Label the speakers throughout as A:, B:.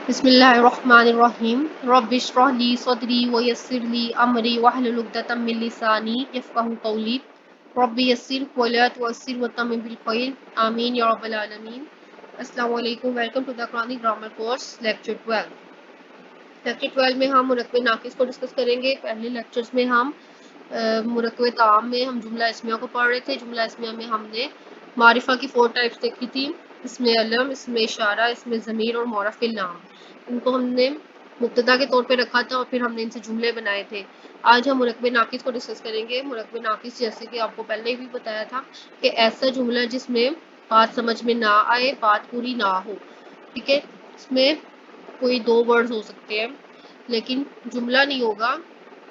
A: بسم اللہ الرحمن الرحیم رب اشرح لی صدری ویسر لی امری واحلل عقدۃ من لسانی یفقہوا قولی رب یسر ولا تعسر وتمم بالخیر آمین یا رب العالمین۔ السلام علیکم، welcome to the Quranic grammar course lecture 12۔ Lecture 12 میں ہم مرکب ناقص کو ڈسکس کریں گے۔ پہلے لیکچرز میں ہم مرکب تام میں ہم جملہ اسمیہ کو پڑھ رہے تھے۔ جملہ اسمیہ میں ہم نے معرفہ کی 4 ٹائپس دیکھی تھی، اس میں علم، اس میں اشارہ، اس میں ضمیر اور معرف نام۔ ان کو ہم نے مبتدا کے طور پہ رکھا تھا اور پھر ہم نے ان سے جملے بنائے تھے۔ آج ہم مرکب ناقص کو ڈسکس کریں گے۔ مرکب ناقص جیسے کہ آپ کو پہلے بھی بتایا تھا کہ ایسا جملہ جس میں بات سمجھ میں نہ آئے، بات پوری نہ ہو، ٹھیک ہے۔ اس میں کوئی 2 ورڈز ہو سکتے ہیں لیکن جملہ نہیں ہوگا،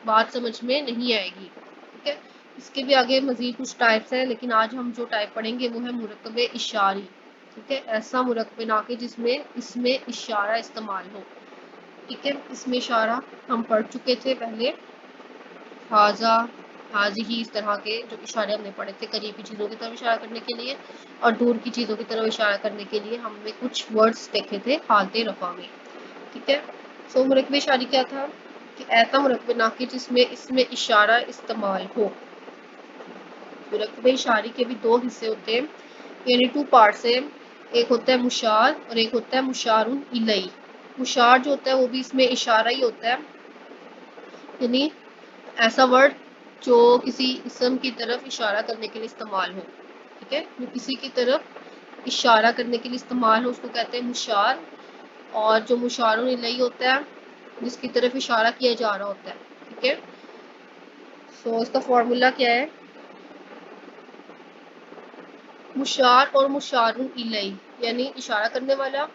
A: بات سمجھ میں نہیں آئے گی، ٹھیک ہے۔ اس کے بھی آگے مزید کچھ ٹائپس ہیں لیکن آج ہم جو ٹائپ پڑھیں گے وہ ہے مرکب اشاری، ٹھیک ہے۔ ایسا مرکب ناقص جس میں اس میں اشارہ استعمال ہو، ٹھیک ہے۔ اس میں اشارہ ہم پڑھ چکے تھے پہلے، حاذا، حاذہ، اس طرح کے جو اشارے ہم نے پڑھے تھے قریبی چیزوں کی طرف اشارہ کرنے کے لیے اور دور کی چیزوں کی طرف اشارہ کرنے کے لیے ہم نے کچھ ورڈز دیکھے تھے حالت رفع میں، ٹھیک ہے۔ سو مرکب اشاری کیا تھا کہ ایسا مرکب ناقص جس میں اس میں اشارہ استعمال ہو۔ مرکب اشاری کے بھی 2 حصے ہوتے ہیں، یعنی 2 پارٹس ہیں۔ ایک ہوتا ہے مشار اور ایک ہوتا ہے مشار الیہ۔ مشار جو ہوتا ہے وہ بھی اس میں اشارہ ہی ہوتا ہے، یعنی ایسا ورڈ جو کسی اسم کی طرف اشارہ کرنے کے لیے استعمال ہو، ٹھیک ہے۔ جو کسی کی طرف اشارہ کرنے کے لیے استعمال ہو اس کو کہتے ہیں مشار، اور جو مشار الیہ ہوتا ہے جس کی طرف اشارہ کیا جا رہا ہوتا ہے، ٹھیک ہے۔ سو اس کا فارمولا کیا ہے، مشار اور مشار الیہ، یعنی اشارہ کرنے والا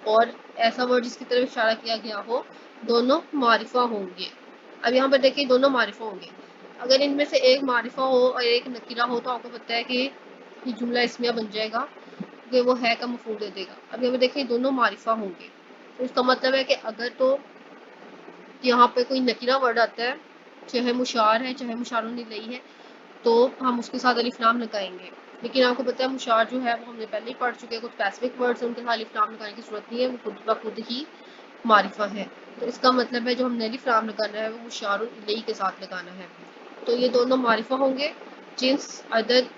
A: اور ایسا ورڈ جس کی طرف اشارہ کیا گیا ہو، دونوں معرفہ ہوں گے۔ اب یہاں پر دیکھیں دونوں معرفہ ہوں گے۔ اگر ان میں سے ایک معرفہ ہو اور ایک نکرہ ہو تو آپ کو پتہ ہے کہ یہ جملہ اسمیہ بن جائے گا کہ وہ ہے کا مفعول دے دے گا۔ اب یہاں پہ دیکھیں دونوں معرفہ ہوں گے، تو اس کا مطلب ہے کہ اگر تو یہاں پہ کوئی نکرہ ورڈ آتا ہے، چاہے مشار ہے چاہے مشار الیہ ہے، تو ہم اس کے ساتھ الف لام لگائیں گے۔ لیکن آپ کو پتہ ہے مشار جو ہے وہ ہم نے پہلے ہی پڑھ چکے ہیں، کچھ اسپیسیفک ورڈز ہیں ان کے ساتھ الف لام لگانے کی ضرورت نہیں ہے، وہ خود بخود ہی معرفہ ہے۔ تو اس کا مطلب ہے جو ہم نے الف لام لگانا ہے وہ مشار الیہ کے ساتھ لگانا ہے۔ تو یہ دونوں معرفہ ہوں گے، جنس، عدد،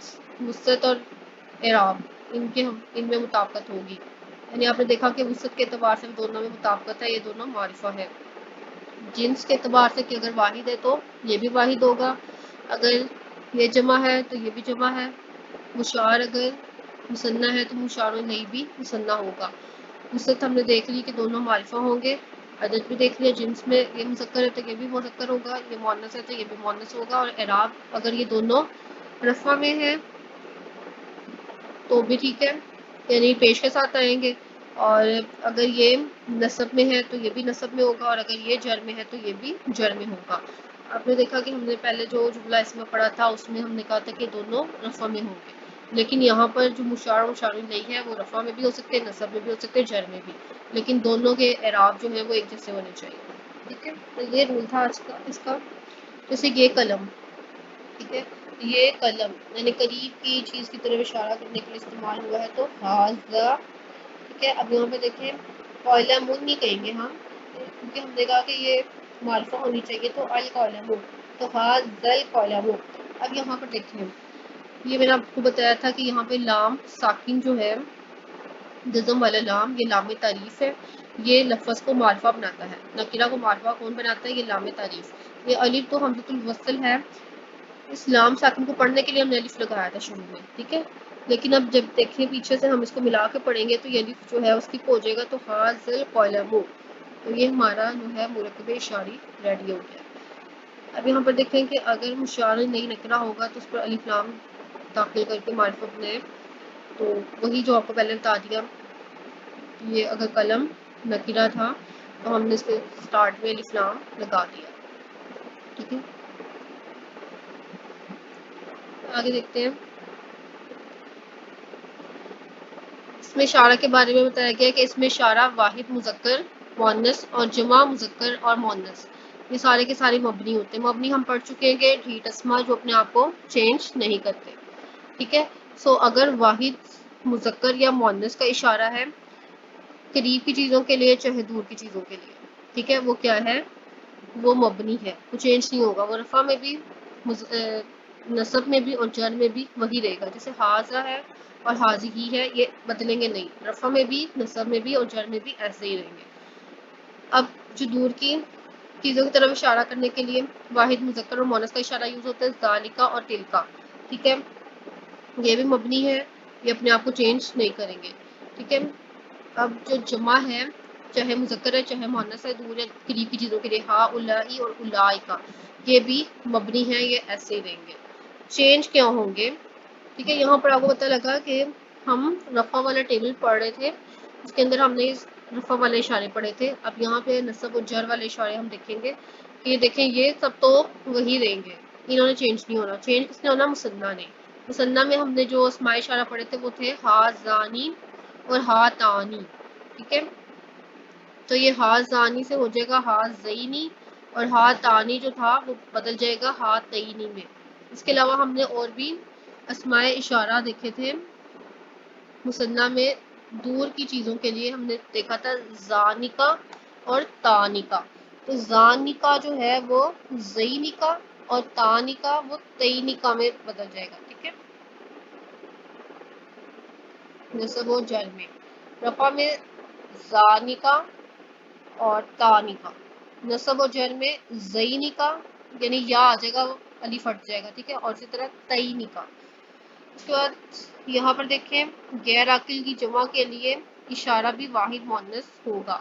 A: وسعت اور اعراب، ان میں مطابقت ہوگی۔ یعنی آپ نے دیکھا کہ وسعت کے اعتبار سے دونوں میں مطابقت ہے، یہ دونوں معرفہ ہے۔ جنس کے اعتبار سے کہ اگر واحد ہے تو یہ بھی واحد ہوگا، اگر یہ جمع ہے تو یہ بھی جمع ہے، مشار اگر مثنیٰ ہے تو مشار الیہ بھی مثنیٰ ہوگا۔ وسعت ہم نے دیکھ لی کہ دونوں معرفہ ہوں گے، عدد بھی دیکھ لیا، جنس میں یہ مذکر ہے تو یہ بھی مذکر ہوگا، یہ مؤنث ہے تو یہ بھی مؤنث ہوگا، اور اعراب اگر یہ دونوں رفع میں ہے تو بھی ٹھیک ہے، یعنی پیش کے ساتھ آئیں گے، اور اگر یہ نصب میں ہے تو یہ بھی نصب میں ہوگا، اور اگر یہ جر میں ہے تو یہ بھی جر میں ہوگا۔ آپ نے دیکھا کہ ہم نے پہلے جو جملہ اس میں پڑھا تھا اس میں ہم نے کہا تھا کہ دونوں رفع میں ہوں گے، لیکن یہاں پر جو مشار و مشار الیہ ہے وہ رفع میں بھی ہو سکتے ہیں، نصب میں بھی ہو سکتے ہیں، جر میں بھی، لیکن دونوں کے اعراب جو ہیں وہ ایک جیسے ہونے چاہیے، ٹھیک ہے۔ تو یہ رول تھا آج کا اس کا۔ جیسے یہ قلم، ٹھیک ہے، یہ قلم یعنی قریب کی چیز کی طرف اشارہ کرنے کے لیے استعمال ہوا ہے تو ھذا، ٹھیک ہے۔ اب یہاں پہ دیکھیں قلم نہیں کہیں گے ہم، کیونکہ ہم نے کہا کہ یہ معرفہ ہونی چاہیے تو القلم، تو ھذا القلم۔ اب یہاں پر دیکھیں، یہ میں نے آپ کو بتایا تھا کہ یہاں پہ لام ساکن جو ہے، جزم والا لام، یہ لام تعریف ہے، یہ لفظ کو معرفہ بناتا ہے۔ نکرہ کو معرفہ کون بناتا ہے؟ یہ لام تعریف۔ یہ الف تو حمزۃ الوصل ہے، اس لام ساکن کو پڑھنے کے لیے ہم نے الف لگایا تھا شروع میں، ٹھیک ہے، لیکن اب جب دیکھیں پیچھے سے ہم اس کو ملا کے پڑھیں گے تو یہ الف جو ہے اس کی ہو جائے گا تو ھذا القلم، تو یہ ہمارا جو ہے مرکب اشاری ریڈی ہو گیا۔ اب یہاں پر دیکھیں کہ اگر مشار نہیں نکرہ ہوگا تو اس پر الف لام داخل کر کے معرفہ بنائے، تو وہی جو آپ کو پہلے بتا دیا، یہ اگر قلم نکرہ تھا تو ہم نے اس کے سٹارٹ میں الف لام لگا دیا، ٹھیک ہے۔ آگے دیکھتے ہیں، اس میں اشارہ کے بارے میں بتایا گیا کہ اس میں اشارہ واحد مذکر، مؤنث اور جمع مذکر اور مؤنث، یہ سارے کے سارے مبنی ہوتے ہیں۔ مبنی ہم پڑھ چکے ہیں کہ ڈھیٹ اسما جو اپنے آپ کو چینج نہیں کرتے، ٹھیک ہے۔ سو اگر واحد مذکر یا مؤنث کا اشارہ ہے قریب کی چیزوں کے لیے چاہے دور کی چیزوں کے لیے، ٹھیک ہے، وہ کیا ہے، وہ مبنی ہے، وہ چینج نہیں ہوگا، وہ رفع میں بھی نصب میں بھی اور جر میں بھی وہی رہے گا، جیسے حاضہ ہے اور حاضی ہی ہے، یہ بدلیں گے نہیں، رفع میں بھی نصب میں بھی اور جر میں بھی ایسے ہی رہیں گے۔ اب جو دور کی چیزوں کی طرف اشارہ کرنے کے لیے واحد مذکر اور مؤنث کا اشارہ یوز ہوتا ہے، ذالکا اور تلکا، ٹھیک ہے، یہ بھی مبنی ہے، یہ اپنے آپ کو چینج نہیں کریں گے، ٹھیک ہے۔ اب جو جمع ہے، چاہے مذکر ہے چاہے مؤنث ہے، دور یا قریب کی چیزوں کے لیے ہا اولائی اور اولائکا، یہ بھی مبنی ہے، یہ ایسے ہی رہیں گے، چینج کیا ہوں گے، ٹھیک ہے۔ یہاں پر آپ کو پتہ لگا کہ ہم رفع والا ٹیبل پڑھ رہے تھے، اس کے اندر ہم نے رفع والے اشارے پڑھے تھے، اب یہاں پہ نصب و جر والے اشارے ہم دیکھیں گے کہ یہ دیکھیں یہ سب تو وہی رہیں گے، انہوں نے چینج نہیں ہونا، چینج کس نے ہونا، مثنیٰ نے۔ مثنیٰ میں ہم نے جو اسماء اشارہ پڑھے تھے وہ تھے ہازانی اور ہاتانی، ٹھیک ہے، تو یہ ہازانی سے ہو جائے گا ہازینی، اور ہاتانی جو تھا وہ بدل جائے گا ہاتینی میں۔ اس کے علاوہ ہم نے اور بھی اسماء اشارہ دیکھے تھے مثنیٰ میں، دور کی چیزوں کے لیے ہم نے دیکھا تھا زانکا اور تانکا، تو زانکا جو ہے وہ زینکا اور تانکا وہ تینکا میں بدل جائے گا، ٹھیک ہے، نصب و جر میں، رفع میں زانکا اور تانکا، نصب و جر میں زینکا، یعنی یا آ جائے گا، وہ علی پھٹ جائے گا، ٹھیک ہے، اور اسی طرح تینکا۔ اس کے بعد یہاں پر دیکھیں غیر عاقل کی جمع کے لیے اشارہ بھی واحد مؤنث ہوگا،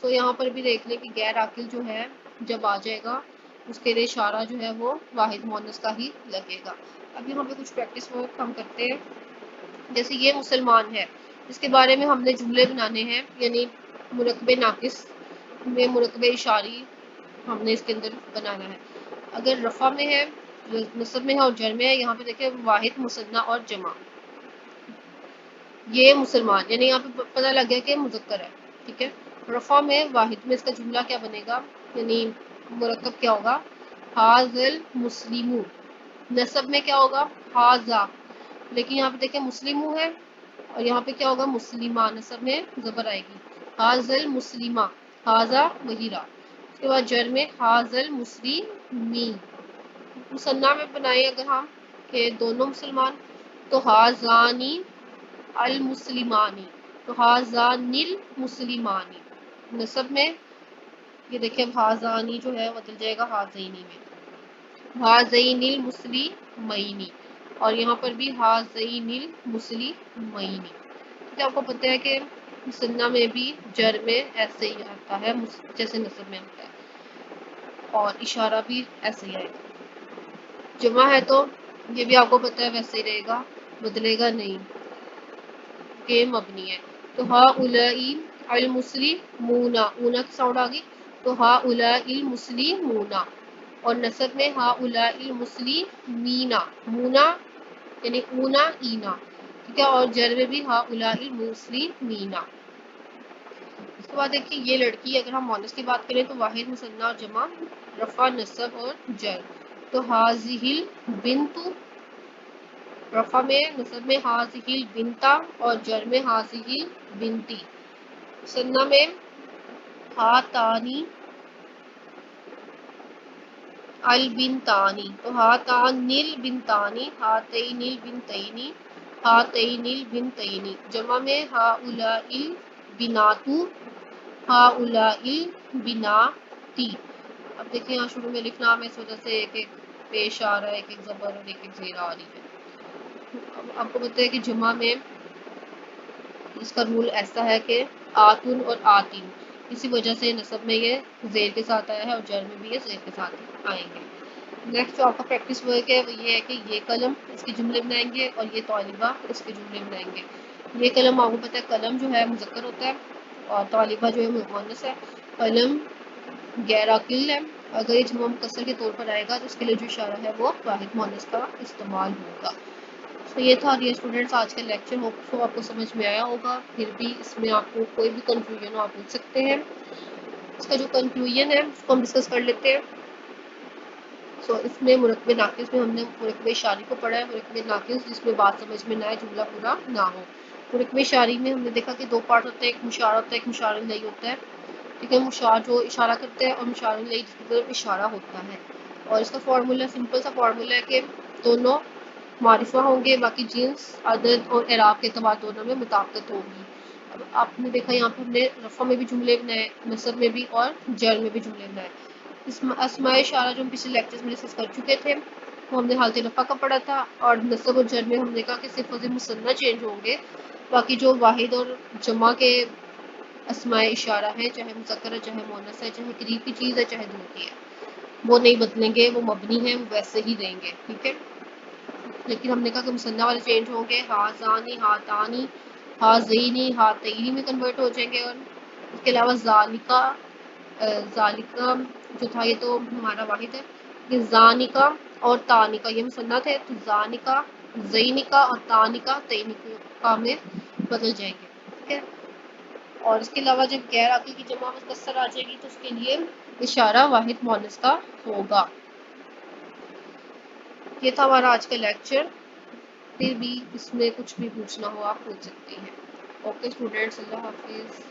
A: سو یہاں پر بھی دیکھ لیں کہ غیر عاقل جو ہے جب آ جائے گا اس کے لیے اشارہ جو ہے وہ واحد مؤنث کا ہی لگے گا۔ اب یہاں پہ کچھ پریکٹس ورک ہم کرتے ہیں، جیسے یہ مسلمان ہے، اس کے بارے میں ہم نے جملے بنانے ہیں، یعنی مرکب ناقص میں مرکب اشاری ہم نے اس کے اندر بنانا ہے۔ اگر رفع میں ہے، نصب میں ہے اور جر میں ہے، یہاں پہ دیکھیں واحد مثنیٰ اور جمع، یہ مسلمان، یعنی یہاں پہ پتہ لگ گیا کہ مذکر ہے، ٹھیک ہے۔ رفع میں واحد میں اس کا جملہ کیا بنے گا، یعنی مرکب کیا ہوگا، حاضل مسلمو، نصب میں کیا ہوگا، حاضا، لیکن یہاں پہ دیکھیں مسلمو ہے اور یہاں پہ کیا ہوگا، مسلمہ، نصب میں زبر آئے گی، حاضل مسلمہ، حاضا وہی رہا۔ اس کے بعد جر میں حاضل مسلمی، مثنیٰ میں بنائیں اگر ہم کہ دونوں مسلمان، تو حاضانی المسلمانی، تو حاضان المسلمانی، نصب میں یہ دیکھیں حاضانی جو ہے بدل جائے گا حاضینی میں، حاضین المسلمینی، اور یہاں پر بھی حاضین المسلمینی، کیونکہ آپ کو پتہ ہے کہ مثنیٰ میں بھی جر میں ایسے ہی آتا ہے جیسے نصب میں آتا ہے، اور اشارہ بھی ایسے ہی آئے گا۔ جمع ہے تو یہ بھی آپ کو پتہ ہے ویسے ہی رہے گا، بدلے گا نہیں، کہ مبنی ہے، تو ہا اولائی المسلمون، اونا کی ساؤنڈ آگئی، تو ہا اولائی المسلمون، اور نصب میں ہا اولائی المسلمین، مونا یعنی اونا اینا، ٹھیک ہے، اور جر میں بھی ہا اولائی المسلمین۔ اس کے بعد دیکھیے یہ لڑکی، اگر ہم مؤنث کی بات کریں تو واحد مثنیٰ اور جمع، رفع نصب اور جر، تو ہاذہ البنت، رفع میں نصب میں ہاذہ البنتا اور جر میں ہاذہ البنتی، مثنیٰ میں ہاتانی البنتانی، تو ہاتان البنتانی، ہاتین البنتینی، ہاتین البنتینی، جمع میں ہؤلاء البنات، ہؤلاء البناتی۔ اب دیکھیں یہاں شروع میں لکھنا میں اس وجہ سے ایک ایک پیش آ رہا ہے، ایک ایک زبر اور ایک ایک زیر آ رہی ہے۔ اب آپ کو پتہ ہے کہ جمع میں اس کا رول ایسا ہے کہ آتن اور آتین، اسی وجہ سے نصب میں یہ زیر کے ساتھ آیا ہے اور جر میں بھی یہ زیر کے ساتھ آئیں گے۔ نیکسٹ جو آپ کا پریکٹس ورک ہے وہ یہ ہے کہ یہ قلم اس کے جملے بنائیں گے اور یہ طالبہ اس کے جملے بنائیں گے۔ یہ قلم آپ کو پتہ ہے قلم جو ہے مذکر ہوتا ہے اور طالبہ جو ہے مؤنث ہے، قلم غیر عاقل ہے، اگر یہ جمع مکسر کے طور پر آئے گا تو اس کے لیے جو اشارہ ہے وہ واحد مؤنث کا استعمال ہوگا۔ تو یہ تھا ڈیئر اسٹوڈنٹس آج کا لیکچر، ہوپ سو آپ کو سمجھ میں آیا ہوگا، پھر بھی اس میں آپ کو کوئی بھی کنفیوژن ہو آپ پوچھ سکتے ہیں۔ اس کا جو کنکلوژن ہے اس کو ہم ڈسکس کر لیتے ہیں۔ سو اس میں مرکب ناقص میں ہم نے مرکب اشاری کو پڑھا ہے، مرکب ناقص جس میں بات سمجھ میں نہ آئے، جملہ پورا نہ ہو، مرکب اشاری میں ہم نے دیکھا کہ 2 پارٹ ہوتے ہیں، ایک مشار ہوتا ہے، ایک مشار الیہ ہوتا ہے، ٹھیک ہے، مشار جو اشارہ کرتا ہے اور مشار الیہ جس کی طرف اشارہ ہوتا ہے، اور اس کا فارمولا سمپل سا فارمولا ہے کہ دونوں معرفہ ہوں گے، باقی جنس عدد اور اعراب کے اعتبار دونوں میں مطابقت ہوگی۔ اب آپ نے دیکھا یہاں پہ ہم نے رفع میں بھی جملے بنائے، نصب میں بھی اور جر میں بھی جملے بنائے۔ اسماء اشارہ جو ہم پچھلے لیکچرز میں ڈسکس کر چکے تھے وہ ہم نے حالت رفع کا پڑھا تھا، اور نصب اور جر میں ہم نے کہا کہ صرف وزن مثنیٰ چینج ہوں گے، باقی جو واحد اور جمع کے اسماء اشارہ ہیں، چاہے مذکر ہے چاہے مؤنث ہے، چاہے قریب کی چیز ہے چاہے دور کی ہے، وہ نہیں بدلیں گے، وہ مبنی ہیں، وہ ویسے ہی رہیں گے، ٹھیک ہے۔ لیکن ہم نے کہا کہ مثنیٰ والے چینج ہوں گے، ہازانی، ہاتانی، ہازینی، ہاتینی میں کنورٹ ہو جائیں گے، اور اس کے علاوہ ذالکا، ذالکا جو تھا یہ تو ہمارا واحد ہے، یہ زانکا اور تانکا یہ مثنیٰ تھے، تو زانکا، زینکا اور تانکا تینکا میں بدل جائیں گے، ٹھیک ہے۔ اور اس کے علاوہ جب غیر عاقل کی جمع مکسر آ جائے گی تو اس کے لیے اشارہ واحد مؤنث کا ہوگا۔ یہ تھا ہمارا آج کا لیکچر، پھر بھی اس میں کچھ بھی پوچھنا ہو آپ پوچھ سکتے ہیں۔ اوکے اسٹوڈینٹس، اللہ حافظ۔